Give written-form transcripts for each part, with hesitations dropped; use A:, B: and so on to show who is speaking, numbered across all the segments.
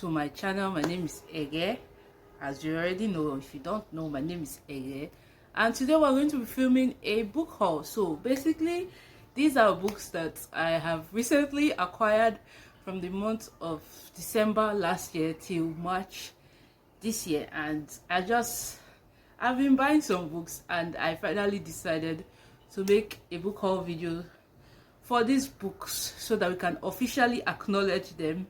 A: to my channel. My name is Eghe. As you already know, if you don't know, my name is Eghe, and today we're going to be filming a book haul. So basically, these are books that I have recently acquired from the month of December last year till March this year, and I've been buying some books, and I finally decided to make a book haul video for these books so that we can officially acknowledge them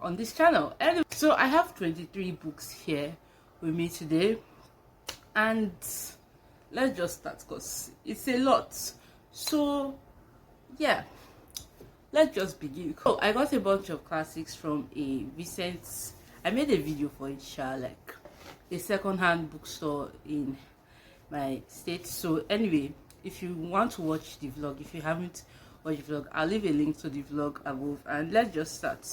A: on this channel. Anyway, so I have 23 books here with me today, and let's just start because it's a lot. So yeah, let's just begin. So I got a bunch of classics from a recent, I made a video for it, like a second-hand bookstore in my state. So anyway, if you want to watch the vlog, if you haven't watched the vlog, I'll leave a link to the vlog above, and let's just start.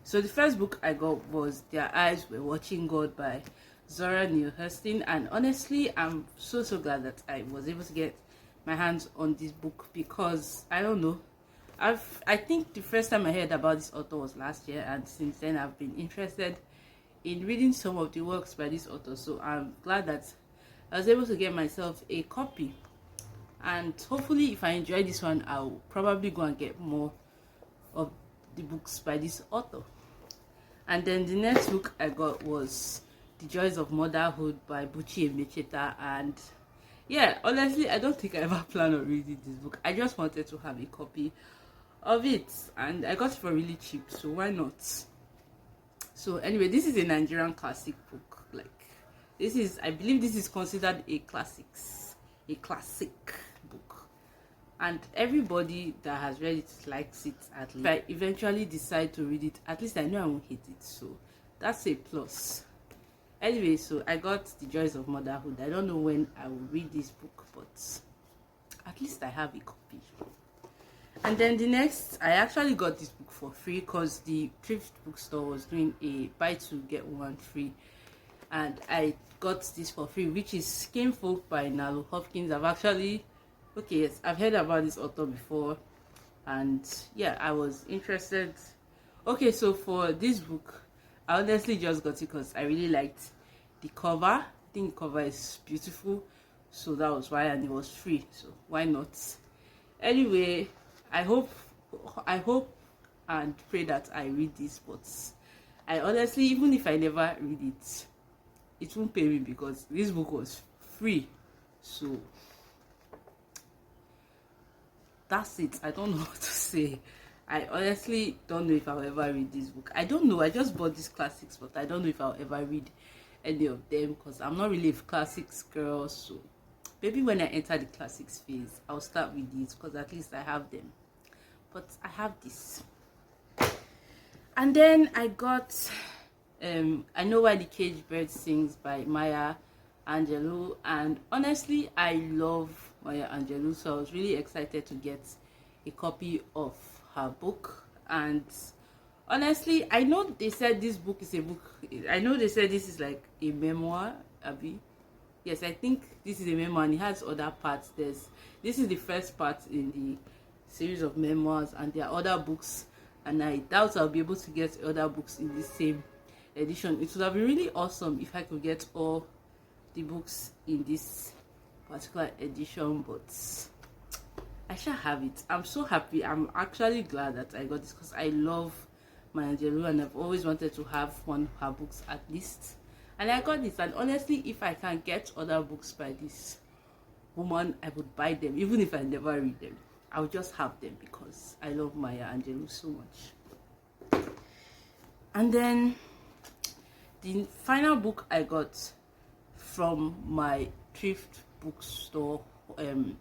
A: So the first book I got was Their Eyes Were Watching God by Zora Neale Hurston, and honestly, I'm so glad that I was able to get my hands on this book, because I don't know, I think the first time I heard about this author was last year, and since then I've been interested in reading some of the works by this author. So I'm glad that I was able to get myself a copy, and hopefully if I enjoy this one, I'll probably go and get more of the books by this author. And then the next book I got was The Joys of Motherhood by Buchi Emecheta, and yeah, honestly, I don't think I ever planned on reading this book. I just wanted to have a copy of it, and I got it for really cheap, so why not? So anyway, this is a Nigerian classic book. Like, this is, I believe this is considered a classic book, and everybody that has read it likes it. At least if I eventually decide to read it, at least I know I won't hate it, so that's a plus. Anyway, so I got The Joys of Motherhood. I don't know when I will read this book, but at least I have a copy. And then the next, I actually got this book for free because the thrift bookstore was doing a buy two get one free, and I got this for free, which is Skinfolk by Nalo, Hopkins. I've heard about this author before, and yeah, I was interested. Okay, so for this book, I honestly just got it because I really liked the cover. I think the cover is beautiful, so that was why, and it was free, so why not? Anyway, I hope and pray that I read this, but I honestly, even if I never read it, it won't pay me because this book was free. So that's it. I don't know what to say. I honestly don't know if I'll ever read this book. I don't know. I just bought these classics, but I don't know if I'll ever read any of them because I'm not really a classics girl. So maybe when I enter the classics phase, I'll start with these because at least I have them. But I have this. And then I got I Know Why the Caged Bird Sings by Maya Angelou, and honestly, I love Maya Angelou, so I was really excited to get a copy of her book. And honestly, I know they said this book is a book, I know they said this is like a memoir, Abby. Yes, I think this is a memoir, and it has other parts. This is the first part in the series of memoirs, and there are other books, and I doubt I'll be able to get other books in the same edition. It would have been really awesome if I could get all the books in this particular edition, but I shall have it. I'm so happy. I'm actually glad that I got this because I love Maya Angelou, and I've always wanted to have one of her books at least, and I got this. And honestly, if I can get other books by this woman, I would buy them. Even if I never read them, I'll just have them because I love Maya Angelou so much. And then the final book I got from my thrift bookstore, the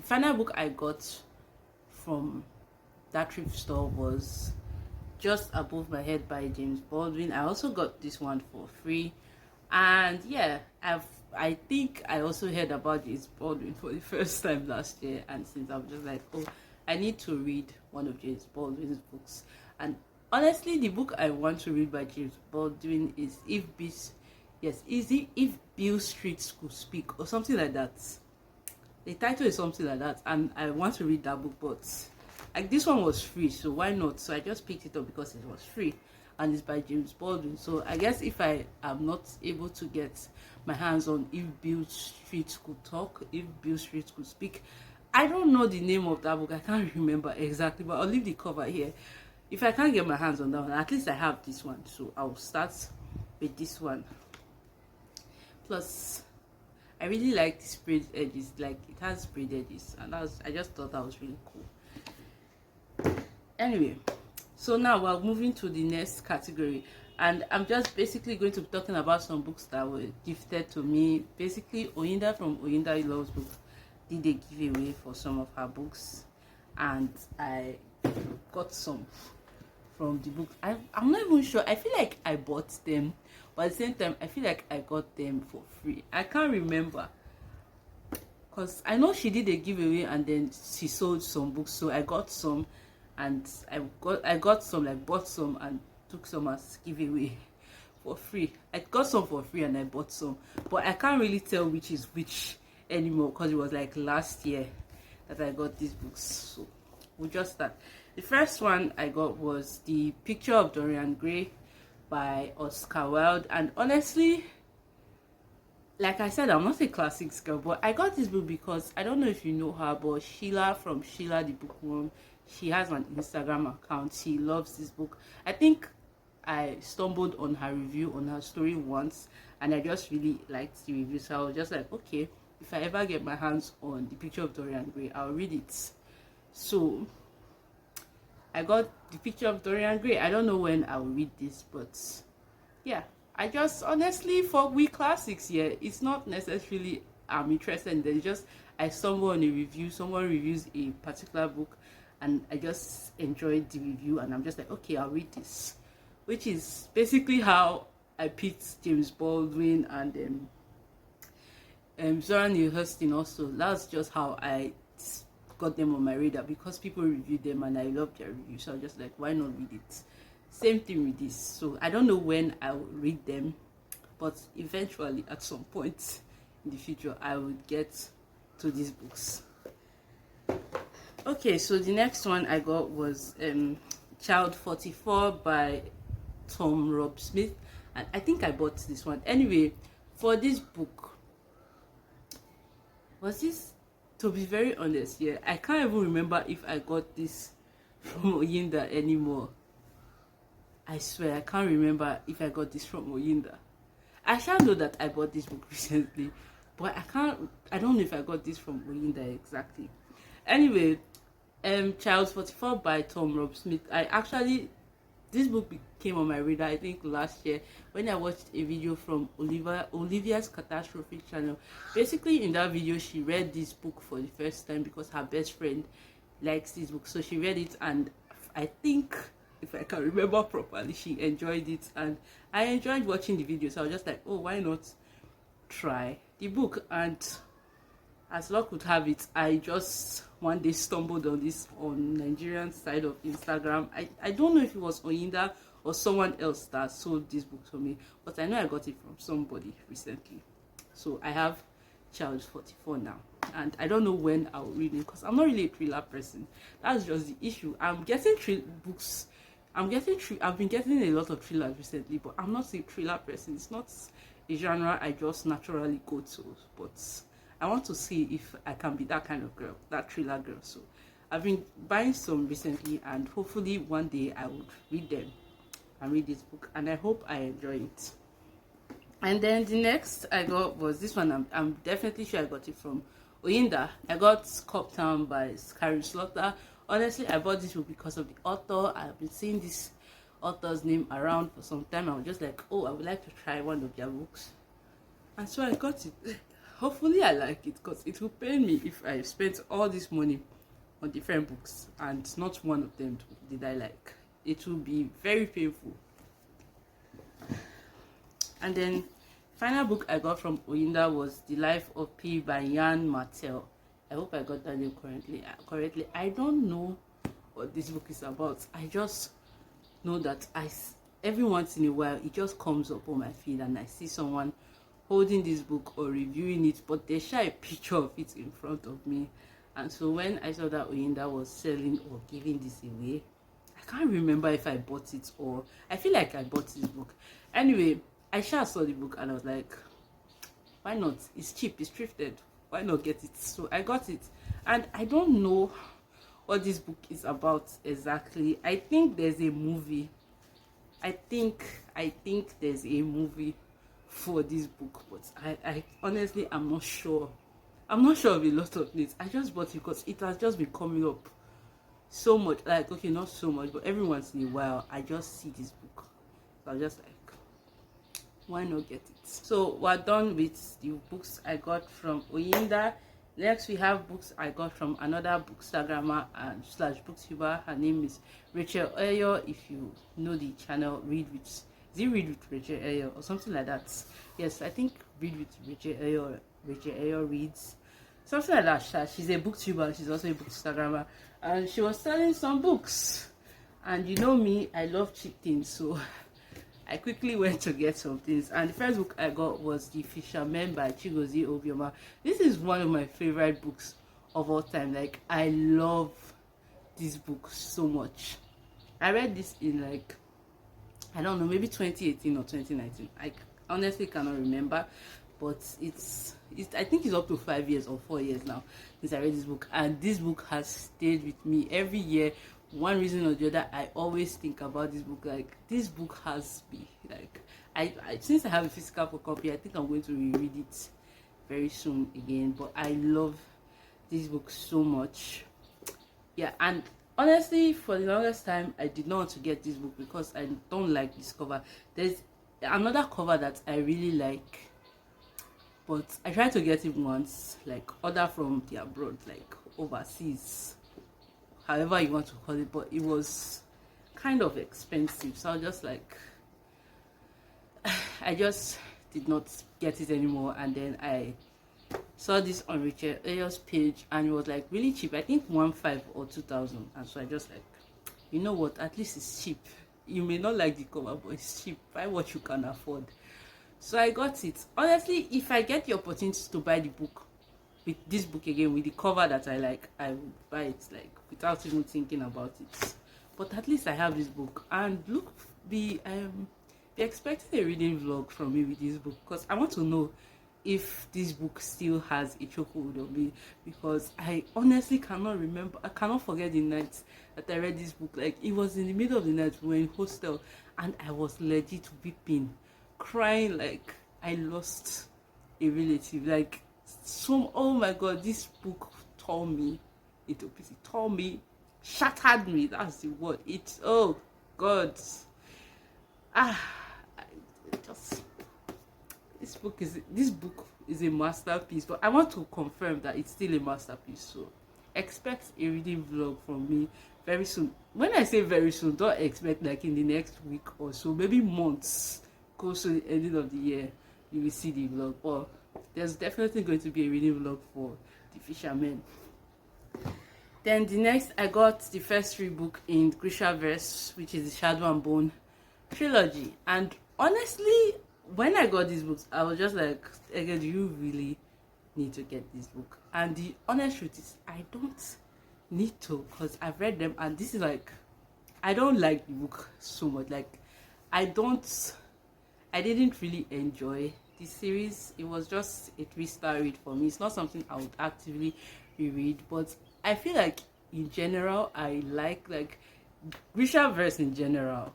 A: final book I got from that thrift store was Just Above My Head by James Baldwin. I also got this one for free, and yeah, I think I also heard about James Baldwin for the first time last year, and since I'm just like, oh, I need to read one of James Baldwin's books. And honestly, the book I want to read by James Baldwin is If Beale Street Could Speak, or something like that. The title is something like that, and I want to read that book, but like this one was free, so why not? So I just picked it up because it was free. and it's by James Baldwin. So I guess if I am not able to get my hands on If Beale Street Could Talk, If Beale Street Could Speak, I don't know the name of that book, I can't remember exactly, but I'll leave the cover here. If I can't get my hands on that one, at least I have this one, so I'll start with this one. Plus, I really like the sprayed edges, like it has sprayed edges, and I just thought that was really cool. Anyway, so now we're moving to the next category, and I'm just basically going to be talking about some books that were gifted to me. Basically, Oyinda from Oyinda Loves Book did a giveaway for some of her books, and I got some from the book. I'm not even sure. I feel like I bought them, but at the same time, I feel like I got them for free. I can't remember, because I know she did a giveaway and then she sold some books, so I got some, and I got some, like bought some and took some as giveaway for free. I got some for free and I bought some, but I can't really tell which is which anymore, because it was like last year that I got these books. So we'll just start. The first one I got was The Picture of Dorian Gray by Oscar Wilde, and honestly, like I said, I'm not a classics girl, but I got this book because I don't know if you know her, but Sheila from Sheila the Bookworm, she has an Instagram account. She loves this book. I think I stumbled on her review on her story once, and I just really liked the review, so I was just like, okay, if I ever get my hands on The Picture of Dorian Gray, I'll read it. So I got The Picture of Dorian Gray. I don't know when I'll read this, but yeah, I just honestly, for we classics here, it's not necessarily I'm interested in it. It's just I stumble on a review, someone reviews a particular book, and I just enjoyed the review, and I'm just like, okay, I'll read this, which is basically how I picked James Baldwin and Zora Neale Hurston also. That's just how I got them on my radar, because people reviewed them and I loved their review, so I was just like, why not read it? Same thing with this. So I don't know when I will read them, but eventually at some point in the future I would get to these books. Okay, so the next one I got was Child 44 by Tom Rob Smith, and I think I bought this one. Anyway, for this book, was this, to be very honest, yeah, I can't even remember if I got this from Oyinda anymore. I swear I can't remember if I got this from Oyinda. I shall know that I bought this book recently, but I don't know if I got this from Oyinda exactly. Anyway, Child 44 by Tom Rob Smith. This book came on my radar, I think last year, when I watched a video from Olivia's Catastrophic channel. Basically, in that video, she read this book for the first time because her best friend likes this book. So she read it, and I think, if I can remember properly, she enjoyed it, and I enjoyed watching the video. So I was just like, oh, why not try the book? And as luck would have it, I just one day stumbled on this on Nigerian side of Instagram. I don't know if it was Oyinda or someone else that sold this book to me, but I know I got it from somebody recently. So I have Child 44 now, and I don't know when I'll read it, because I'm not really a thriller person. That's just the issue. I'm getting books. I've been getting a lot of thrillers recently, but I'm not a thriller person. It's not a genre I just naturally go to, but I want to see if I can be that kind of girl, that thriller girl. So I've been buying some recently, and hopefully one day I would read them and read this book, and I hope I enjoy it. And then the next I got was this one. I'm definitely sure I got it from Oyinda. I got Coptown by Scarry Slaughter. Honestly, I bought this book because of the author. I've been seeing this author's name around for some time. I was just like, oh, I would like to try one of their books, and so I got it. Hopefully I like it, because it will pain me if I spent all this money on different books and not one of them did I like. It will be very painful. And then final book I got from Oyinda was The Life of P by Jan Mattel. I hope I got that name correctly. I don't know what this book is about. I just know that every once in a while it just comes up on my feed, and I see someone holding this book or reviewing it, but they share a picture of it in front of me. And so when I saw that Oyinda was selling or giving this away, I can't remember if I bought it, or I feel like I bought this book. Anyway, I saw the book and I was like, why not? It's cheap, it's thrifted. Why not get it? So I got it. And I don't know what this book is about exactly. I think there's a movie. I think there's a movie for this book, but I honestly I'm not sure. I'm not sure of a lot of things. I just bought it because it has just been coming up so much. Like, okay, not so much, but every once in a while I just see this book. So I'm just like, why not get it? So we're done with the books I got from Oyinda. Next we have books I got from another bookstagrammer and slash booktuber. Her name is Rachel Eghe. If you know the channel, read with Rachel Eghe or something like that. Yes, I think read with Rachel Eghe or Rachel Eghe reads, something like that. She's a booktuber, she's also a bookstagrammer, and she was selling some books. And you know me, I love cheap things, so I quickly went to get some things. And the first book I got was The Fisherman by Chigozi. This is one of my favorite books of all time. Like, I love this book so much. I read this in, like, I don't know, maybe 2018 or 2019. I honestly cannot remember, but it's I think it's up to 5 years or 4 years now since I read this book, and this book has stayed with me every year. One reason or the other, I always think about this book. Like, this book has me, like, I since I have a physical copy, I think I'm going to reread it very soon again. But I love this book so much. Yeah, and honestly, for the longest time I did not want to get this book because I don't like this cover. There's another cover that I really like, but I tried to get it once, like order from the abroad, like overseas, however you want to call it, but it was kind of expensive. So I was just like, I just did not get it anymore. And then I saw this on Rachel Eghe's page and it was like really cheap. I think 1,500 or 2,000. And so I just like, you know what, at least it's cheap. You may not like the cover, but it's cheap. Buy what you can afford. So I got it. Honestly, if I get the opportunity to buy the book with this book again, with the cover that I like, I would buy it, like, without even thinking about it. But at least I have this book. And look, be expecting a reading vlog from me with this book, because I want to know if this book still has a chokehold on me, because I honestly cannot remember. I cannot forget the night that I read this book. Like, it was in the middle of the night. We were in hostel and I was legit weeping, crying like I lost a relative. Like, so, oh my god, this book tore me into pieces. It tore me, shattered me. That's the word. It, oh god, just, this book is a masterpiece. But I want to confirm that it's still a masterpiece. So expect a reading vlog from me very soon. When I say very soon, don't expect like in the next week or so, maybe months, close to the ending of the year, you will see the vlog. Or there's definitely going to be a reading vlog for The Fisherman. Then the next, I got the first 3 book in Grishaverse, which is the Shadow and Bone trilogy. And honestly, when I got these books, I was just like, again, do you really need to get this book? And the honest truth is, I don't need to, because I've read them, and this is like, I don't like the book so much. Like, I didn't really enjoy the series. It was just a 3-star read for me. It's not something I would actively reread, but I feel like in general I like Grishaverse in general.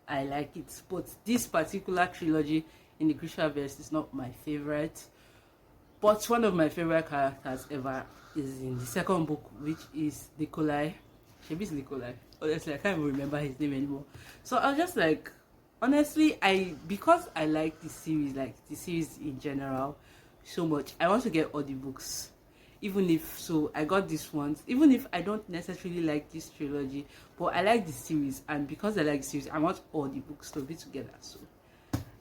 A: I like it, but this particular trilogy in the Grishaverse is not my favorite. But one of my favorite characters ever is in the second book, which is Nikolai. Shebi's Nikolai. Honestly, I can't even remember his name anymore. So I was just like, honestly, because I like the series, like the series in general so much, I want to get all the books. Even if, so I got this one, even if I don't necessarily like this trilogy, but I like the series, and because I like the series, I want all the books to be together. So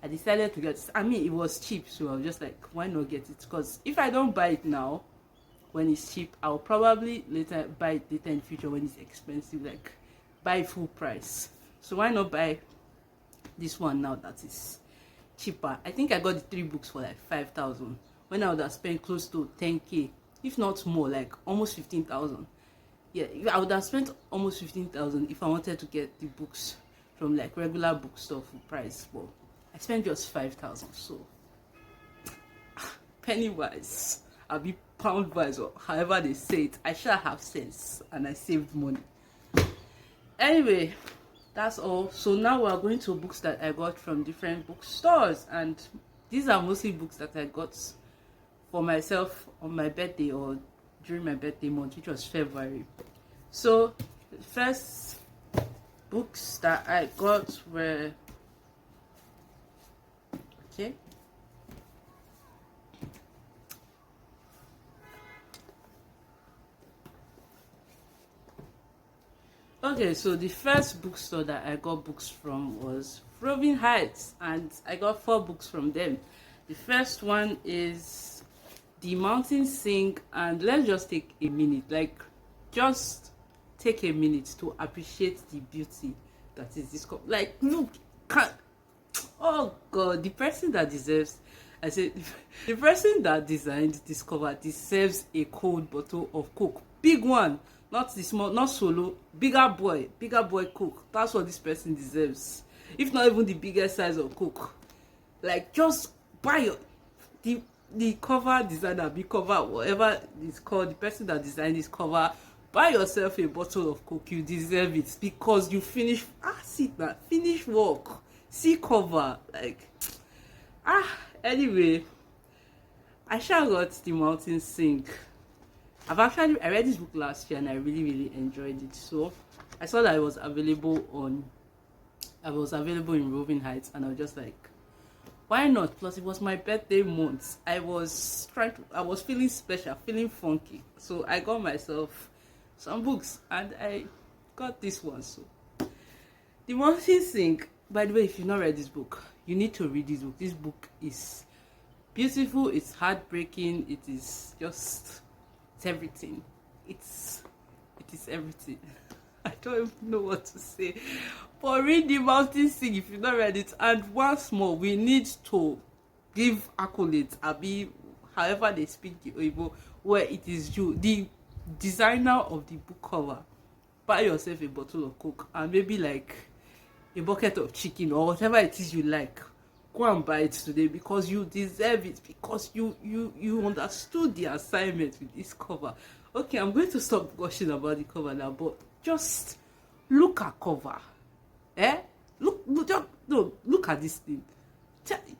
A: I decided to get it. I mean, it was cheap, so I was just like, why not get it? Because if I don't buy it now when it's cheap, I'll probably later buy it later in the future when it's expensive, like buy full price. So why not buy this one now that is cheaper? I think I got the 3 books for like 5,000 when I would have spent close to 10k, if not more, like almost 15,000 Yeah, I would have spent almost 15,000 if I wanted to get the books from like regular bookstore full price, but I spent just 5,000. So penny wise, I'll be pound wise, or however they say it, I shall have sense and I saved money. Anyway, that's all. So now we are going to books that I got from different bookstores, and these are mostly books that I got for myself on my birthday or during my birthday month, which was February. So the first books that I got were okay, so the first bookstore that I got books from was Roving Heights, and I got 4 books from them. The first one is The Mountains Sing, and let's just take a minute, like just take a minute to appreciate the beauty that is this. Like, look, oh God, the person that deserves, I said, the person that designed this cover deserves a cold bottle of Coke, big one. Not the small, not solo, bigger boy Coke. That's what this person deserves. If not even the biggest size of Coke. Like, just buy your, the cover designer, big cover, whatever it's called, the person that designed this cover, buy yourself a bottle of Coke. You deserve it because you finish, see that, finish work, see cover, like, anyway, I shall got The Mountain Sing. I read this book last year and I really enjoyed it. So I saw that it was available in Roving Heights, and I was just like, why not? Plus it was my birthday month. I was feeling special, feeling funky. So I got myself some books and I got this one. So The Mountain Sing, by the way, if you've not read this book, you need to read this book. This book is beautiful, it's heartbreaking, it is just, it's everything. It is everything. I don't even know what to say. But read The Mountain Sing if you've not read it. And once more, we need to give accolades, however they speak the Oyibo, where it is you, the designer of the book cover. Buy yourself a bottle of Coke and maybe like a bucket of chicken or whatever it is you like. Go and buy it today because you deserve it, because you understood the assignment with this cover. Okay, I'm going to stop gushing about the cover now, but just look at cover. Look at this thing.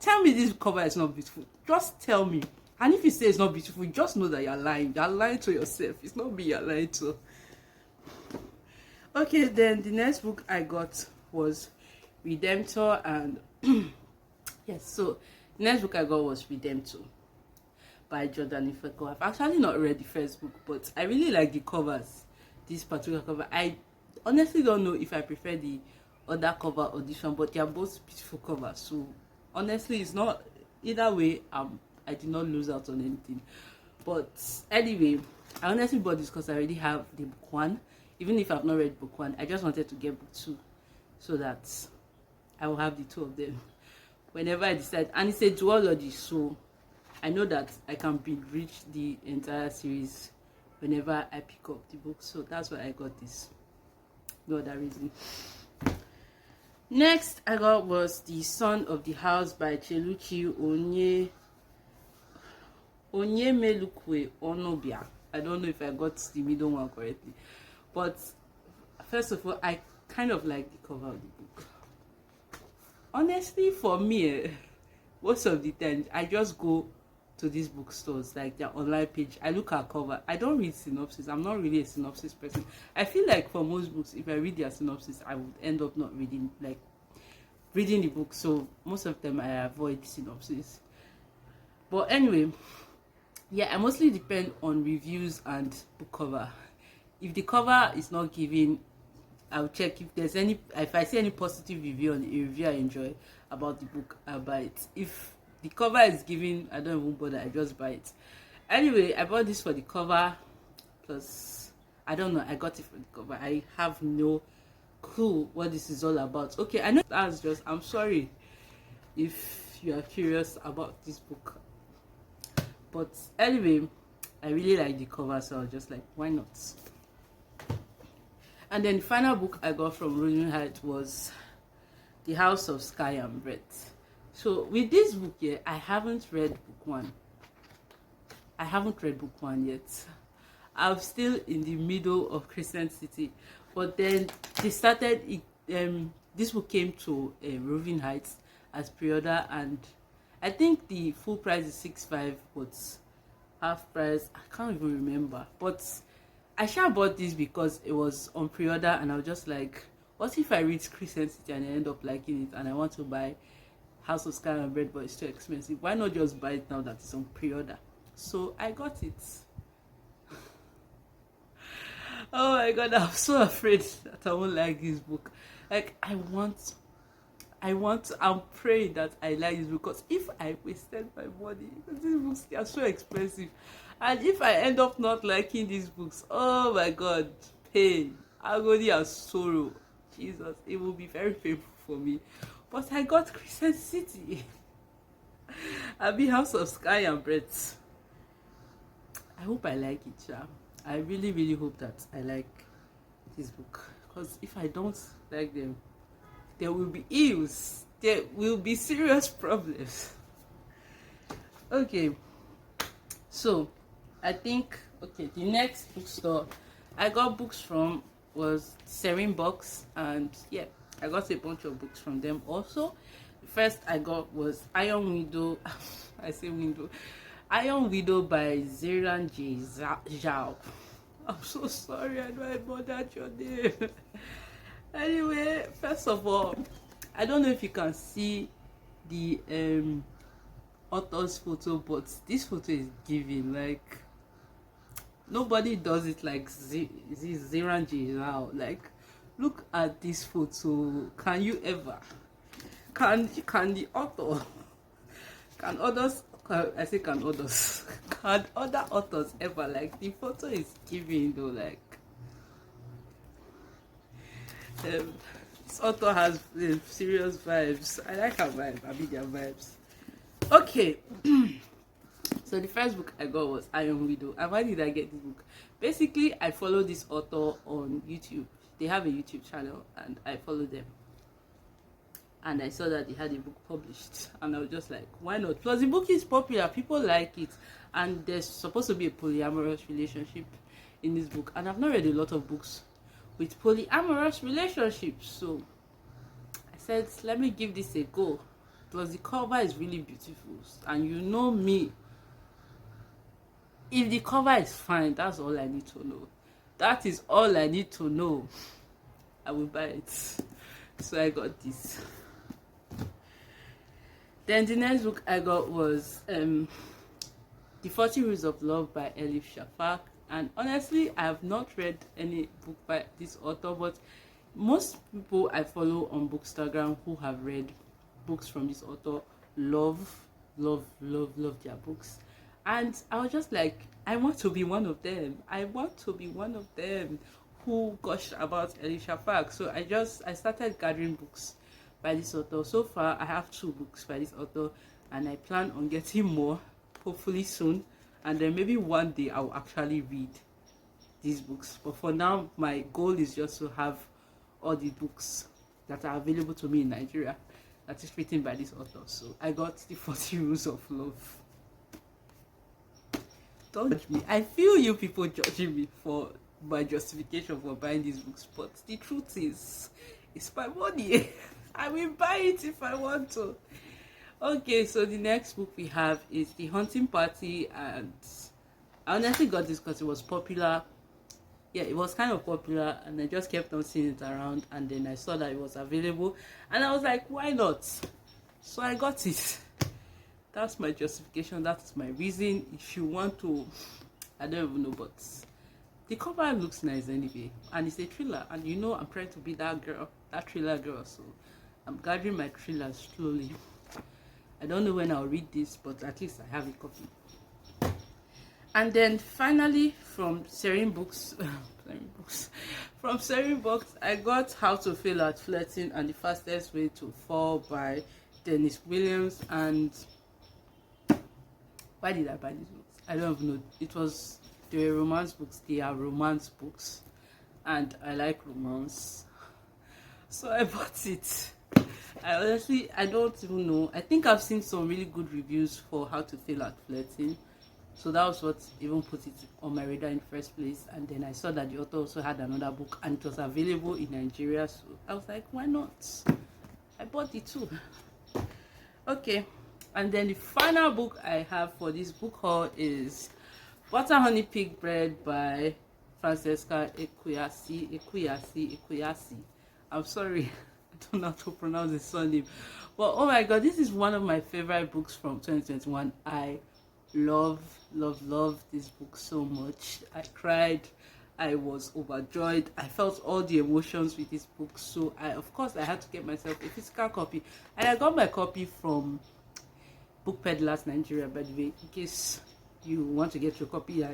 A: Tell me this cover is not beautiful. Just tell me. And if you say it's not beautiful, just know that you're lying. You're lying to yourself. It's not me you're lying to. Okay, then the next book I got was Redemptor, and yes, so the next book I got was Redemptor by Jordan Ifeko. I've actually not read the first book, but I really like the covers. This particular cover, I honestly don't know if I prefer the other cover or this one, but they are both beautiful covers. So honestly, it's not either way. I did not lose out on anything. But anyway, I honestly bought this because I already have the book 1. Even if I've not read book 1, I just wanted to get book 2 so that I will have the 2 of them whenever I decide. And it's a duology, so I know that I can reach the entire series whenever I pick up the book. So that's why I got this. No other reason. Next I got was The Son of the House by Cheluchi Onyemelukwe Onobia. I don't know if I got the middle one correctly. But first of all, I kind of like the cover of the book. Honestly, for me, most of the time, I just go to these bookstores, like their online page. I look at cover. I don't read synopsis. I'm not really a synopsis person. I feel like for most books, if I read their synopsis, I would end up not reading the book. So most of them, I avoid synopsis. But anyway, yeah, I mostly depend on reviews and book cover. If the cover is not giving, I'll check if I see any positive review on a review I enjoy about the book, I'll buy it. If the cover is giving, I don't even bother, I just buy it. Anyway, I bought this for the cover, plus I don't know, I got it for the cover. I have no clue what this is all about. Okay, I know that's just, I'm sorry if you are curious about this book, but anyway, I really like the cover, so I was just like, why not? And then the final book I got from Rolling Heights was The House of Sky and Breath. So with this book here, I haven't read book one. I haven't read book one yet. I'm still in the middle of Crescent City. But then they started, this book came to Roving Heights as pre-order, and I think the full price is $6.5, but half price, I can't even remember. But I sure bought this because it was on pre-order, and I was just like, what if I read Crescent City and I end up liking it and I want to buy House of Sky and Bread, but it's too expensive? Why not just buy it now that it's on pre-order? So I got it. Oh my god, I'm so afraid that I won't like this book. Like, I'm praying that I like this book, because if I wasted my money, because these books are so expensive, and if I end up not liking these books, oh my god, pain, agony and sorrow, Jesus, it will be very painful for me. But I got Crescent City. I'll be House of Sky and Bread. I hope I like it, yeah. I really, really hope that I like this book, because if I don't like them, there will be ills. There will be serious problems. Okay, so I think, okay, the next bookstore I got books from was Serene Box, and yeah, I got a bunch of books from them also. The first I got was Iron Widow. I say window. Iron Widow by Ziran J. Zhao. I'm so sorry, I know I bothered your name. Anyway, first of all, I don't know if you can see the author's photo, but this photo is giving, like, nobody does it like Ziran J. Zhao. Like, look at this photo. Can you ever? Can the author? Can others? I say can others? Can other authors ever? Like, the photo is giving though. Like, this author has serious vibes. I like her vibe. I mean their vibes. Okay. So the first book I got was Iron Widow. And why did I get this book? Basically, I follow this author on YouTube. They have a YouTube channel, and I follow them. And I saw that they had a book published, and I was just like, why not? Plus, the book is popular, people like it, and there's supposed to be a polyamorous relationship in this book, and I've not read a lot of books with polyamorous relationships, so I said, let me give this a go. Plus, the cover is really beautiful, and you know me, if the cover is fine, that's all I need to know. That is all I need to know. I will buy it. So I got this. Then the next book I got was The 40 Rules of Love by Elif. And honestly, I have not read any book by this author, but most people I follow on Bookstagram who have read books from this author love their books. And I was just like, I want to be one of them. I want to be one of them who gush about Elif. So I started gathering books by this author. So far, I have 2 books by this author, and I plan on getting more, hopefully soon. And then maybe one day I'll actually read these books. But for now, my goal is just to have all the books that are available to me in Nigeria that is written by this author. So I got The 40 Rules of Love. Don't judge me. I feel you people judging me for my justification for buying these books, but the truth is, it's my money. I will buy it if I want to. Okay, so the next book we have is The Hunting Party, and I honestly got this because it was popular. Yeah, it was kind of popular, and I just kept on seeing it around, and then I saw that it was available, and I was like, why not? So I got it. That's my justification. That's my reason. If you want to, I don't even know, but the cover looks nice anyway, and it's a thriller, and you know I'm trying to be that girl, that thriller girl, so I'm gathering my thrillers slowly. I don't know when I'll read this, but at least I have a copy. And then finally, from Serene Books, from Serene Books, I got How to Fail at Flirting and the Fastest Way to Fall by Dennis Williams. And why did I buy these books? I don't even know. They were romance books. They are romance books. and I like romance, so I bought it. I don't even know. I think I've seen some really good reviews for How to Fail at Flirting, so that was what even put it on my radar in the first place. And then I saw that the author also had another book and it was available in Nigeria, so I was like, why not? I bought it too. Okay, and then the final book I have for this book haul is Butter Honey Pig Bread by Francesca Ekwuyasi. I'm sorry, I don't know how to pronounce the surname, but oh my god, this is one of my favorite books from 2021. I love this book so much. I cried, I was overjoyed, I felt all the emotions with this book. So of course I had to get myself a physical copy, and I got my copy from Book Peddlers Nigeria, by the way, in case you want to get your copy.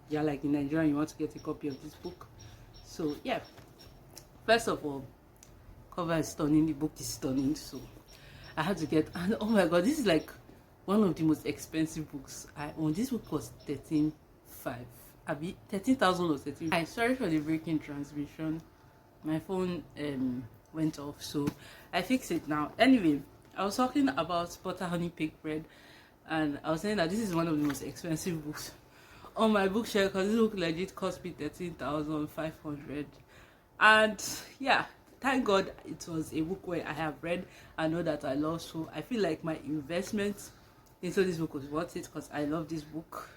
A: You're like in Nigeria, you want to get a copy of this book. So yeah, first of all, cover is stunning, the book is stunning, so I had to get. And oh my god, this is like one of the most expensive books I own. This book was 13,500. 13,000 or 13. I'm sorry for the breaking transmission. My phone went off, so I fixed it now. Anyway, I was talking about Butter Honey Pig Bread, and I was saying that this is one of the most expensive books on my bookshelf, because this book legit cost me 13,500. And yeah, thank god it was a book where I have read and know that I love, so I feel like my investment into this book was worth it, because I love this book.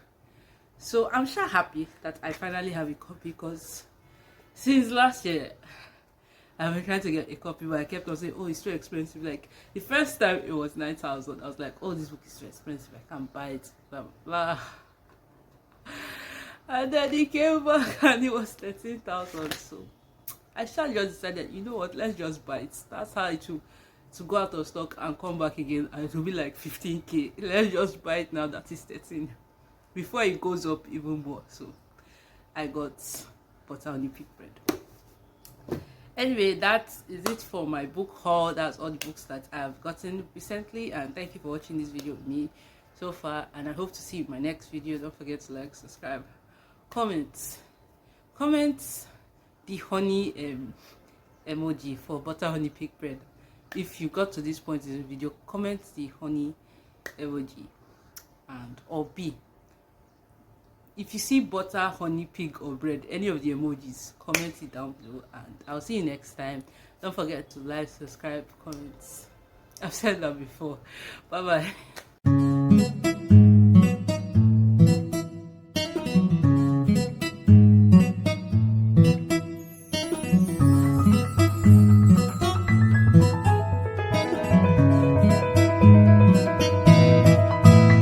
A: So I'm sure happy that I finally have a copy, because since last year I've been trying to get a copy, but I kept on saying, oh, it's too expensive. Like the first time it was 9,000. I was like, oh, this book is too expensive, I can't buy it, blah blah. And then it came back and it was 13,000. So I just decided, you know what, let's just buy it. That's how it will to go out of stock and come back again, and it will be like 15k. Let's just buy it now that it's 13 before it goes up even more. So I got Butter Honey Pig Bread. Anyway, that is it for my book haul. That's all the books that I've gotten recently, and thank you for watching this video with me so far, and I hope to see you in my next video. Don't forget to like, subscribe, comment the honey emoji for Butter Honey Pig Bread. If you got to this point in the video, comment the honey emoji, and or B, if you see butter, honey, pig, or bread, any of the emojis, comment it down below, and I'll see you next time. Don't forget to like, subscribe, comment. I've said that before. Bye bye.